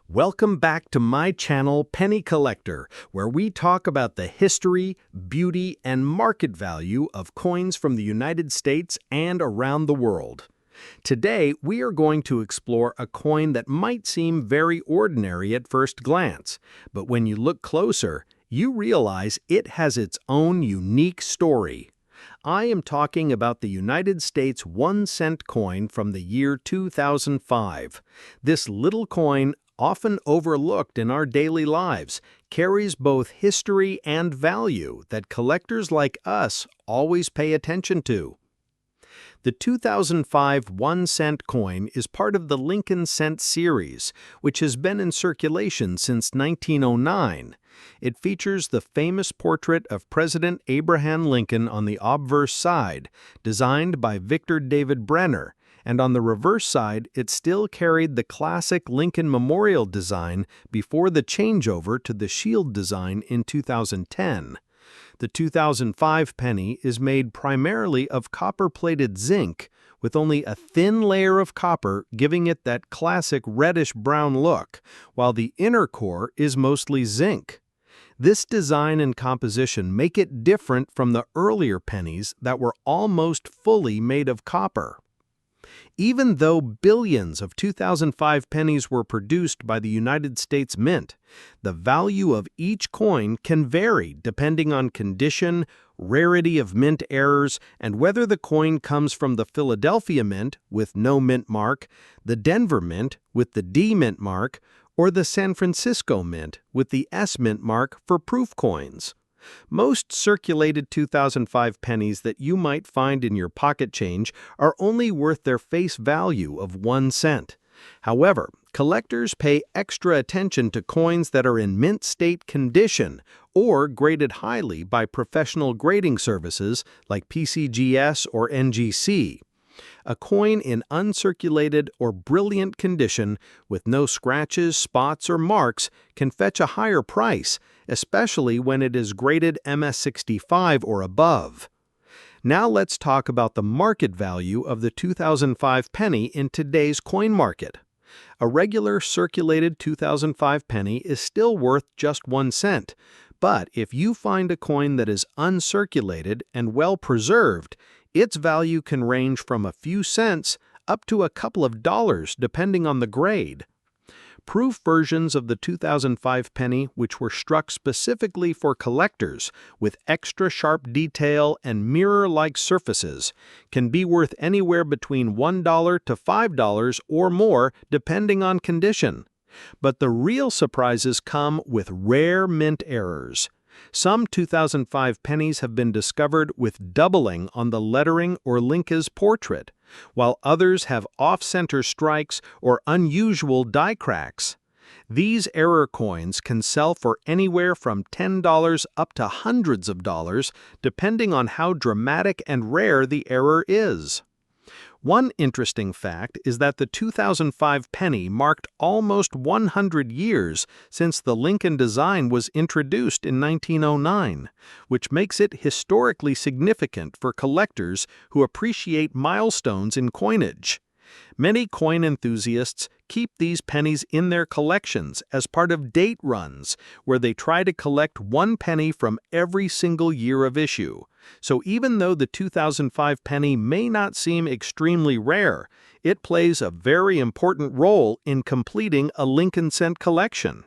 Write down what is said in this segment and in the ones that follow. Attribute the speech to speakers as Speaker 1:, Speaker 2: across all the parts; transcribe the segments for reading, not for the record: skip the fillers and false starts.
Speaker 1: Welcome back to my channel, Penny Collector, where we talk about the history, beauty, and market value of coins from the United States and around the world. Today, we are going to explore a coin that might seem very ordinary at first glance, but when you look closer, you realize it has its own unique story. I am talking about the United States 1-cent coin from the year 2005. This little coin, often overlooked in our daily lives, carries both history and value that collectors like us always pay attention to. The 2005 1-cent coin is part of the Lincoln Cent series, which has been in circulation since 1909. It features the famous portrait of President Abraham Lincoln on the obverse side, designed by Victor David Brenner, and on the reverse side it still carried the classic Lincoln Memorial design before the changeover to the shield design in 2010. The 2005 penny is made primarily of copper-plated zinc, with only a thin layer of copper giving it that classic reddish-brown look, while the inner core is mostly zinc. This design and composition make it different from the earlier pennies that were almost fully made of copper. Even though billions of 2005 pennies were produced by the United States Mint, the value of each coin can vary depending on condition, rarity of mint errors, and whether the coin comes from the Philadelphia Mint with no mint mark, the Denver Mint with the D mint mark, or the San Francisco Mint with the S mint mark for proof coins. Most circulated 2005 pennies that you might find in your pocket change are only worth their face value of 1 cent. However, collectors pay extra attention to coins that are in mint state condition or graded highly by professional grading services like PCGS or NGC. A coin in uncirculated or brilliant condition with no scratches, spots, or marks can fetch a higher price, especially when it is graded MS65 or above. Now let's talk about the market value of the 2005 penny in today's coin market. A regular circulated 2005 penny is still worth just 1 cent, but if you find a coin that is uncirculated and well preserved, its value can range from a few cents up to a couple of dollars depending on the grade. Proof versions of the 2005 penny, which were struck specifically for collectors with extra sharp detail and mirror-like surfaces, can be worth anywhere between $1 to $5 or more depending on condition. But the real surprises come with rare mint errors. Some 2005 pennies have been discovered with doubling on the lettering or Lincoln's portrait, while others have off-center strikes or unusual die cracks. These error coins can sell for anywhere from $10 up to hundreds of dollars, depending on how dramatic and rare the error is. One interesting fact is that the 2005 penny marked almost 100 years since the Lincoln design was introduced in 1909, which makes it historically significant for collectors who appreciate milestones in coinage. Many coin enthusiasts keep these pennies in their collections as part of date runs, where they try to collect 1 penny from every single year of issue. So even though the 2005 penny may not seem extremely rare, it plays a very important role in completing a Lincoln Cent collection.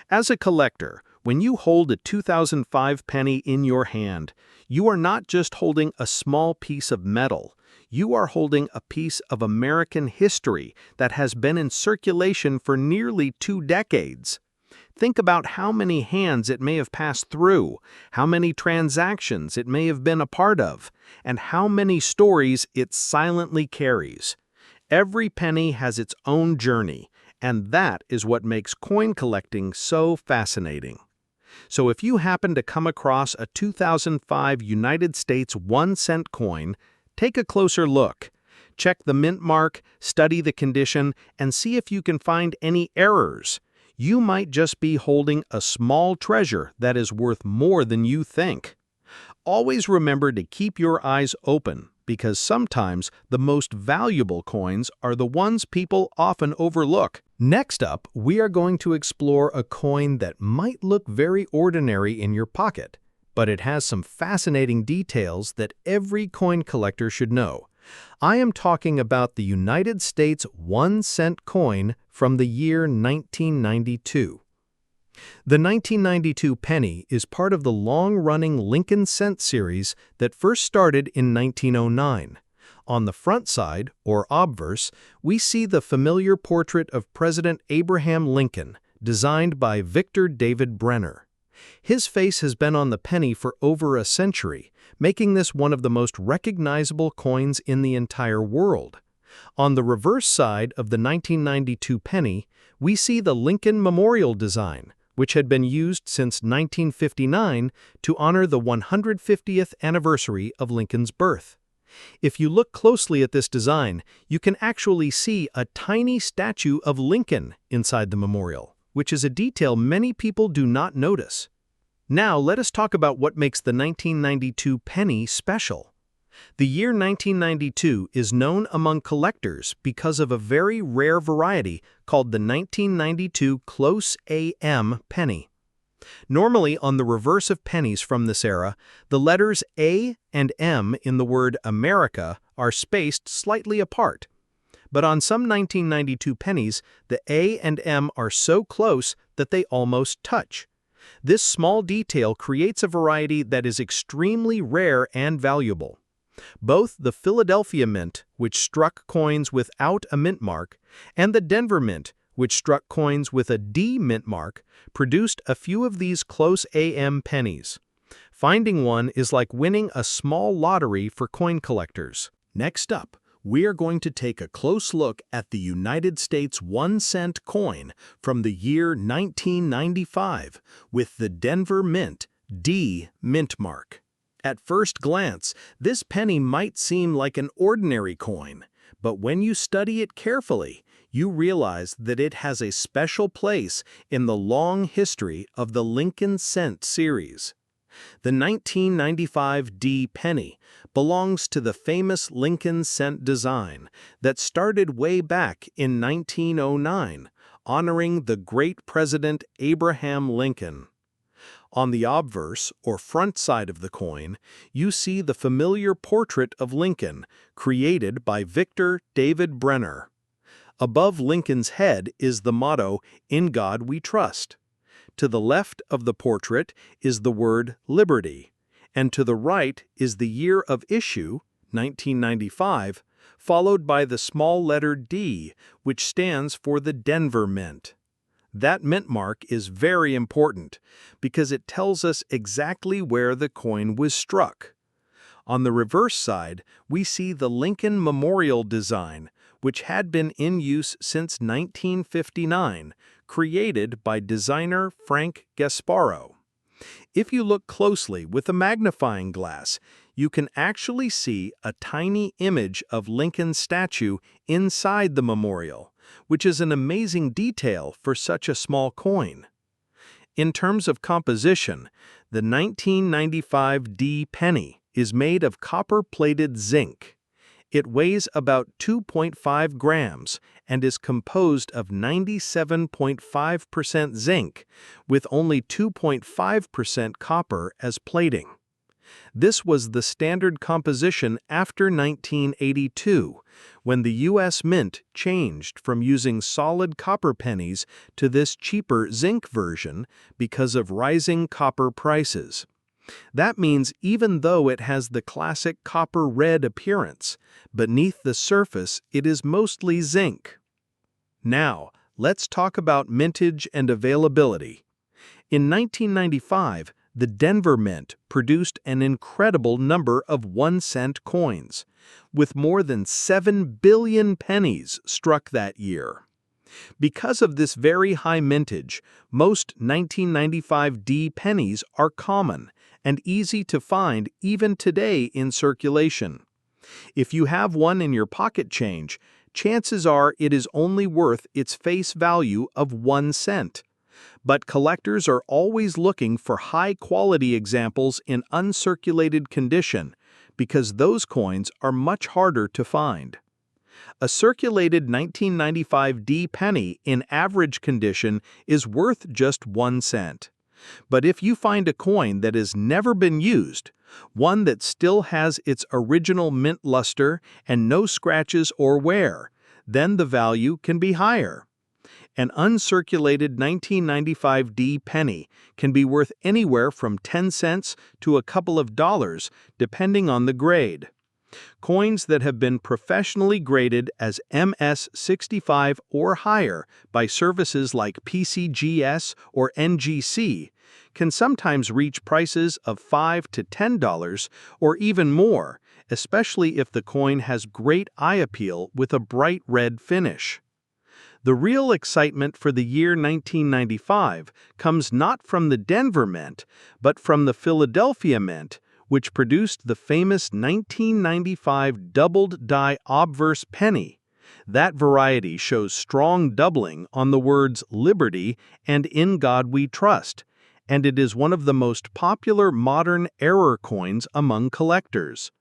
Speaker 1: As a collector, when you hold a 2005 penny in your hand, you are not just holding a small piece of metal. You are holding a piece of American history that has been in circulation for nearly 2 decades. Think about how many hands it may have passed through, how many transactions it may have been a part of, and how many stories it silently carries. Every penny has its own journey, and that is what makes coin collecting so fascinating. So if you happen to come across a 2005 United States 1-cent coin, take a closer look. Check the mint mark, study the condition, and see if you can find any errors. You might just be holding a small treasure that is worth more than you think. Always remember to keep your eyes open, because sometimes the most valuable coins are the ones people often overlook. Next up, we are going to explore a coin that might look very ordinary in your pocket, but it has some fascinating details that every coin collector should know. I am talking about the United States 1-cent coin from the year 1992. The 1992 penny is part of the long-running Lincoln Cent series that first started in 1909. On the front side, or obverse, we see the familiar portrait of President Abraham Lincoln, designed by Victor David Brenner. His face has been on the penny for over a century, making this one of the most recognizable coins in the entire world. On the reverse side of the 1992 penny, we see the Lincoln Memorial design, which had been used since 1959 to honor the 150th anniversary of Lincoln's birth. If you look closely at this design, you can actually see a tiny statue of Lincoln inside the memorial, which is a detail many people do not notice. Now let us talk about what makes the 1992 penny special. The year 1992 is known among collectors because of a very rare variety called the 1992 Close AM penny. Normally, on the reverse of pennies from this era, the letters A and M in the word America are spaced slightly apart. But on some 1992 pennies, the A and M are so close that they almost touch. This small detail creates a variety that is extremely rare and valuable. Both the Philadelphia Mint, which struck coins without a mint mark, and the Denver Mint, which struck coins with a D mint mark, produced a few of these close AM pennies. Finding one is like winning a small lottery for coin collectors. Next up, we are going to take a close look at the United States 1-cent coin from the year 1995 with the Denver Mint D mint mark. At first glance, this penny might seem like an ordinary coin, but when you study it carefully, you realize that it has a special place in the long history of the Lincoln Cent series. The 1995 D penny belongs to the famous Lincoln Cent design that started way back in 1909, honoring the great President Abraham Lincoln. On the obverse, or front side of the coin, you see the familiar portrait of Lincoln, created by Victor David Brenner. Above Lincoln's head is the motto, "In God We Trust." To the left of the portrait is the word Liberty, and to the right is the year of issue, 1995, followed by the small letter D, which stands for the Denver Mint. That mint mark is very important because it tells us exactly where the coin was struck. On the reverse side, we see the Lincoln Memorial design, which had been in use since 1959, created by designer Frank Gasparo. If you look closely with a magnifying glass, you can actually see a tiny image of Lincoln's statue inside the memorial, which is an amazing detail for such a small coin. In terms of composition, the 1995 D penny is made of copper-plated zinc. It weighs about 2.5 grams and is composed of 97.5% zinc, with only 2.5% copper as plating. This was the standard composition after 1982, when the U.S. Mint changed from using solid copper pennies to this cheaper zinc version because of rising copper prices. That means even though it has the classic copper red appearance, beneath the surface it is mostly zinc. Now, let's talk about mintage and availability. In 1995, the Denver Mint produced an incredible number of 1-cent coins, with more than 7 billion pennies struck that year. Because of this very high mintage, most 1995 D pennies are common and easy to find even today in circulation. If you have one in your pocket change, chances are it is only worth its face value of 1 cent. But collectors are always looking for high-quality examples in uncirculated condition because those coins are much harder to find. A circulated 1995 D penny in average condition is worth just 1 cent. But if you find a coin that has never been used, one that still has its original mint luster and no scratches or wear, then the value can be higher. An uncirculated 1995 D penny can be worth anywhere from 10 cents to a couple of dollars, depending on the grade. Coins that have been professionally graded as MS-65 or higher by services like PCGS or NGC can sometimes reach prices of $5 to $10 or even more, especially if the coin has great eye appeal with a bright red finish. The real excitement for the year 1995 comes not from the Denver Mint, but from the Philadelphia Mint, which produced the famous 1995 doubled die obverse penny. That variety shows strong doubling on the words Liberty and In God We Trust, and it is one of the most popular modern error coins among collectors.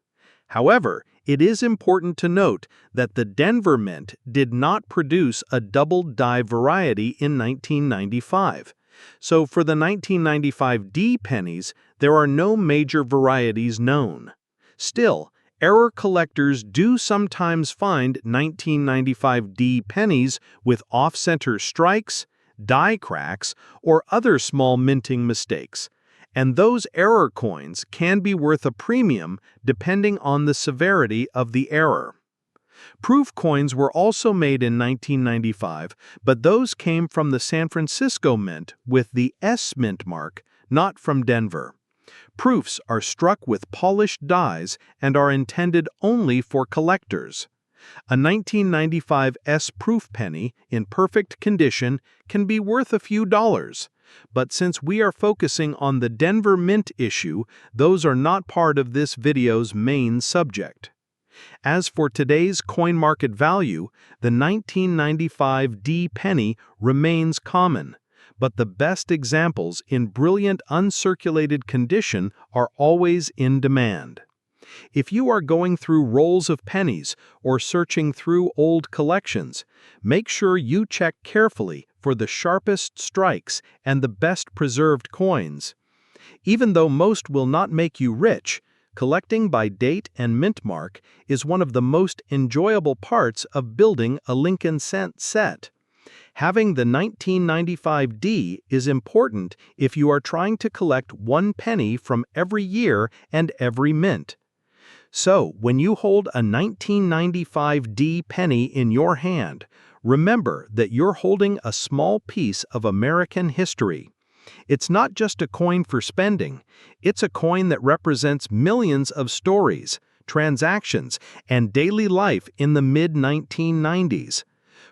Speaker 1: However, it is important to note that the Denver Mint did not produce a doubled die variety in 1995. So for the 1995 D pennies, there are no major varieties known. Still, error collectors do sometimes find 1995 D pennies with off-center strikes, die cracks, or other small minting mistakes, and those error coins can be worth a premium depending on the severity of the error. Proof coins were also made in 1995, but those came from the San Francisco Mint with the S Mint mark, not from Denver. Proofs are struck with polished dies and are intended only for collectors. A 1995 S proof penny in perfect condition can be worth a few dollars, but since we are focusing on the Denver Mint issue, those are not part of this video's main subject. As for today's coin market value, the 1995 D penny remains common, but the best examples in brilliant uncirculated condition are always in demand. If you are going through rolls of pennies or searching through old collections, make sure you check carefully for the sharpest strikes and the best preserved coins. Even though most will not make you rich, collecting by date and mint mark is one of the most enjoyable parts of building a Lincoln Cent set. Having the 1995 D is important if you are trying to collect one penny from every year and every mint. So, when you hold a 1995 D penny in your hand, remember that you're holding a small piece of American history. It's not just a coin for spending, it's a coin that represents millions of stories, transactions, and daily life in the mid-1990s.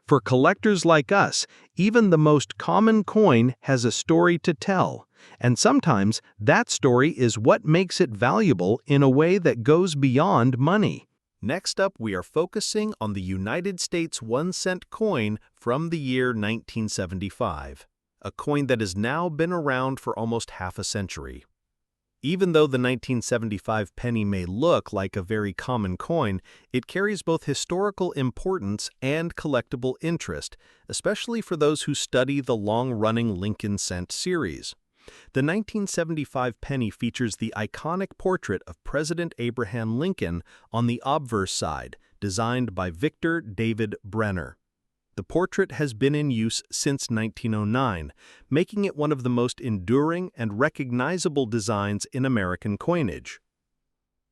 Speaker 1: For collectors like us, even the most common coin has a story to tell, and sometimes that story is what makes it valuable in a way that goes beyond money. Next up, we are focusing on the United States 1-cent coin from the year 1975, a coin that has now been around for almost half a century. Even though the 1975 penny may look like a very common coin, it carries both historical importance and collectible interest, especially for those who study the long-running Lincoln Cent series. The 1975 penny features the iconic portrait of President Abraham Lincoln on the obverse side, designed by Victor David Brenner. The portrait has been in use since 1909, making it one of the most enduring and recognizable designs in American coinage.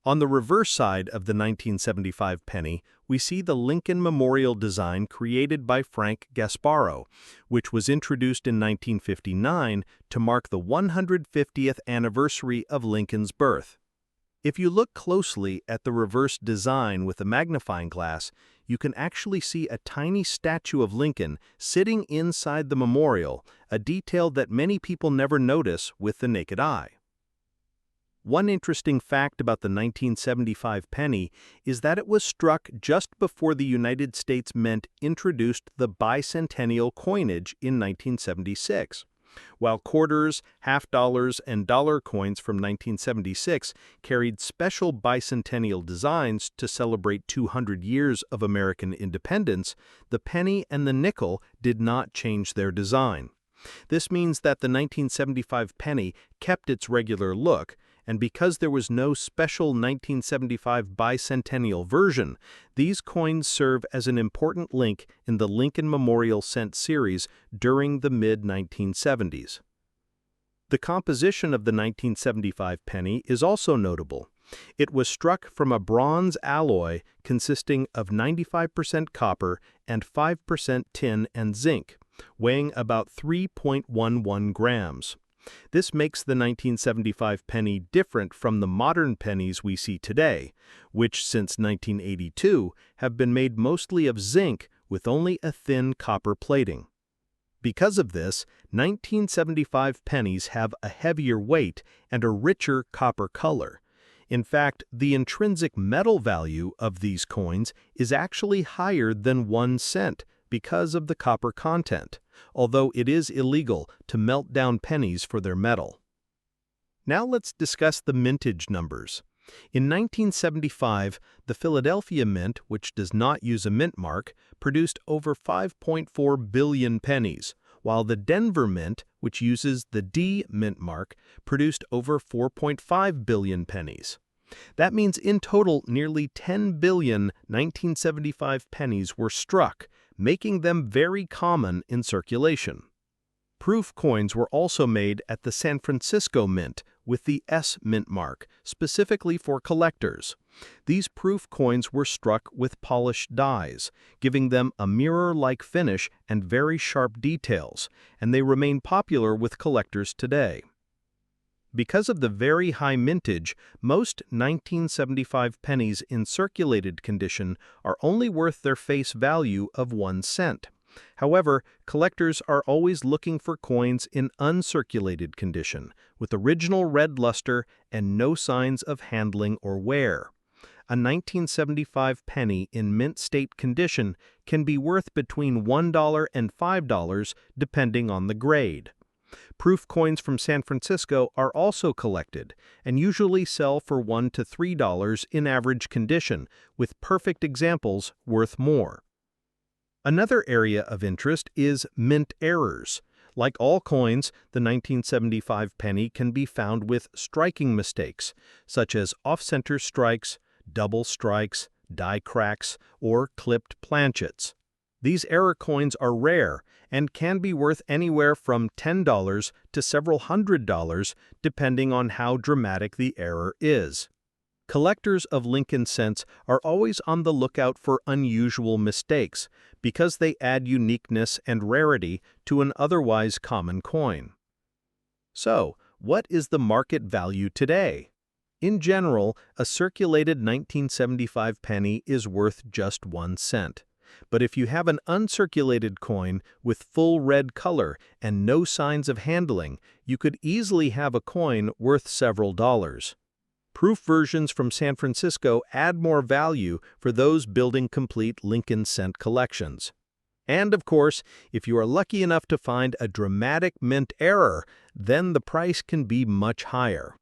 Speaker 1: On the reverse side of the 1975 penny, we see the Lincoln Memorial design created by Frank Gasparro, which was introduced in 1959 to mark the 150th anniversary of Lincoln's birth. If you look closely at the reverse design with a magnifying glass, you can actually see a tiny statue of Lincoln sitting inside the memorial, a detail that many people never notice with the naked eye. One interesting fact about the 1975 penny is that it was struck just before the United States Mint introduced the bicentennial coinage in 1976. while quarters, half dollars, and dollar coins from 1976 carried special bicentennial designs to celebrate 200 years of American independence. The penny and the nickel did not change their design. This means that the 1975 penny kept its regular look, and because there was no special 1975 bicentennial version, these coins serve as an important link in the Lincoln Memorial Cent series during the mid-1970s. The composition of the 1975 penny is also notable. It was struck from a bronze alloy consisting of 95% copper and 5% tin and zinc, weighing about 3.11 grams. This makes the 1975 penny different from the modern pennies we see today, which since 1982 have been made mostly of zinc with only a thin copper plating. Because of this, 1975 pennies have a heavier weight and a richer copper color. In fact, the intrinsic metal value of these coins is actually higher than 1 cent because of the copper content, although it is illegal to melt down pennies for their metal. Now let's discuss the mintage numbers. In 1975, the Philadelphia Mint, which does not use a mint mark, produced over 5.4 billion pennies, while the Denver Mint, which uses the D mint mark, produced over 4.5 billion pennies. That means in total nearly 10 billion 1975 pennies were struck, making them very common in circulation. Proof coins were also made at the San Francisco Mint with the S mint mark, specifically for collectors. These proof coins were struck with polished dies, giving them a mirror-like finish and very sharp details, and they remain popular with collectors today. Because of the very high mintage, most 1975 pennies in circulated condition are only worth their face value of 1 cent. However, collectors are always looking for coins in uncirculated condition, with original red luster and no signs of handling or wear. A 1975 penny in mint state condition can be worth between $1 and $5 depending on the grade. Proof coins from San Francisco are also collected and usually sell for $1 to $3 in average condition, with perfect examples worth more. Another area of interest is mint errors. Like all coins, the 1975 penny can be found with striking mistakes, such as off-center strikes, double strikes, die cracks, or clipped planchets. These error coins are rare and can be worth anywhere from $10 to several $100, depending on how dramatic the error is. Collectors of Lincoln cents are always on the lookout for unusual mistakes because they add uniqueness and rarity to an otherwise common coin. So, what is the market value today? In general, a circulated 1975 penny is worth just 1 cent. But if you have an uncirculated coin with full red color and no signs of handling, you could easily have a coin worth several dollars. Proof versions from San Francisco add more value for those building complete Lincoln cent collections. And of course, if you are lucky enough to find a dramatic mint error, then the price can be much higher.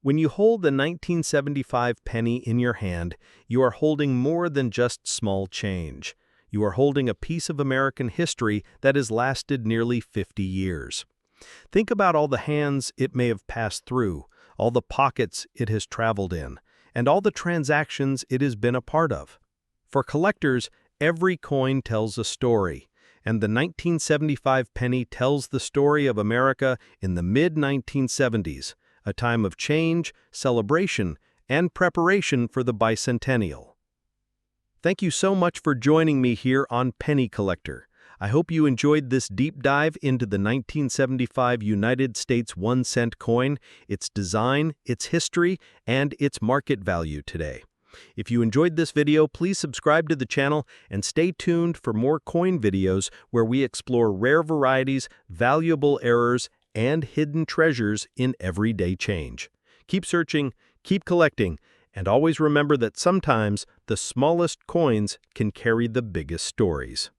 Speaker 1: When you hold the 1975 penny in your hand, you are holding more than just small change. You are holding a piece of American history that has lasted nearly 50 years. Think about all the hands it may have passed through, all the pockets it has traveled in, and all the transactions it has been a part of. For collectors, every coin tells a story, and the 1975 penny tells the story of America in the mid-1970s, a time of change, celebration, and preparation for the bicentennial. Thank you so much for joining me here on Penny Collector. I hope you enjoyed this deep dive into the 1975 United States 1 cent coin, its design, its history, and its market value today. If you enjoyed this video, please subscribe to the channel and stay tuned for more coin videos where we explore rare varieties, valuable errors, and hidden treasures in everyday change. Keep searching, keep collecting, and always remember that sometimes the smallest coins can carry the biggest stories.